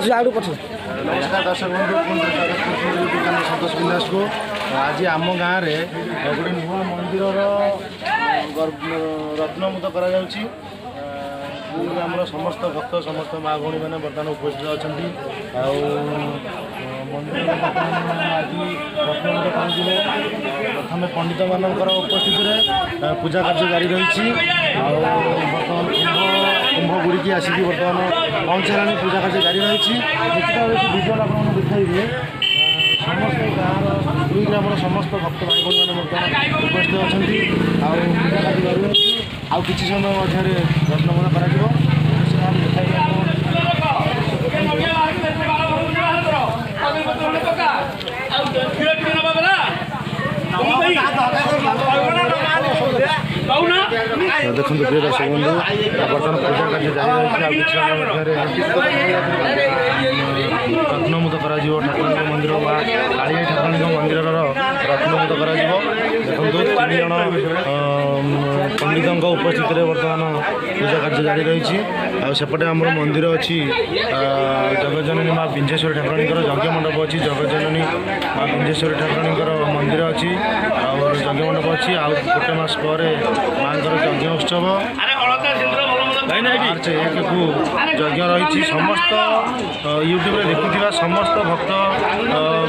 नमस्कार दर्शक बंधु संतोष बिंदास को आज आम गाँव में गोटे नुआ मंदिर रत्नमुद कर समस्त भक्त समस्त माँ भौणी मैंने बर्तमान उपस्थित अच्छा मंदिर आज रत्नमुद प्रथम पंडित मानकर उपस्थित पूजा कार्य जारी रही बर्तमान कुंभ बुड़ी आसिक बर्तमान पहुँचानी पूजा कार्य जारी रही निश्चित भाव से विजुआल आप देखिए समस्त गाँव दुई ग्राम समस्त भक्त भाई भाई मैंने बर्तमान उपस्थित अच्छा पूजा कार्य जारी रही आउ कि समय मध्य रत्नमुद कर देखो प्रिय दर्शक बंधु बर्तमान पूजा कार्य जारी रही रत्नमुद कर ठाकुर मंदिर काली ठाकुर मंदिर रत्नमुद कर देखो 3 जन पंडितों उपस्थित बर्तमान पूजा कार्य जारी रही सेपटे आम मंदिर अच्छी जगज्जननी माँ विंझेश्वरी ठाकुराणी यज्ञ मंडप अच्छी जगज्जननी माँ विंझेश्वरी ठाकुराणी मंदिर अच्छी यज्ञ मंडप अच्छी आ गोटे मास पर माँ यज्ञ उत्सव मार्च 1 को यज्ञ रही समस्त यूट्यूब देखुवा समस्त भक्त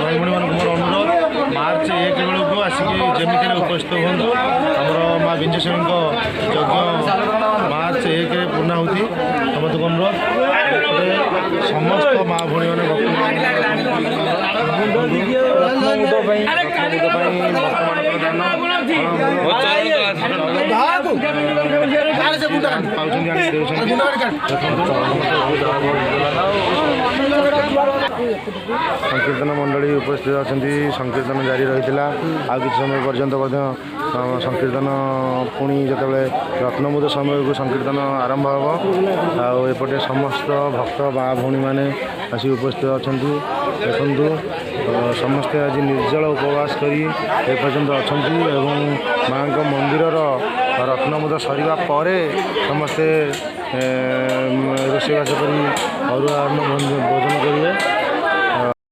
भाई भाई मान मोर अनुरोध मार्च 1 बेलू आसिक जमी उपस्थित हूँ आमर माँ विंझेश्वरी यज्ञ मार्च 1 पूर्णाहुति समस्त अनुरोध समस्त माँ भाई संकीर्तन मंडली उपस्थित अच्छा संकीर्तन जारी रही आ कि समय पर्यंत संकीर्तन पुणी जिते रत्नमुद समय को संकीर्तन आरंभ हम आएपटे समस्त भक्त माँ भौणी मैंने आसी उपस्थित अच्छा देखु समस्ते आज निर्जल उपवास करी एपर्यंत अच्छा माँ मंदिर रत्नमुद सरिबा परे समस्ते रोषेईबास कर अरुआ भोजन करेंगे।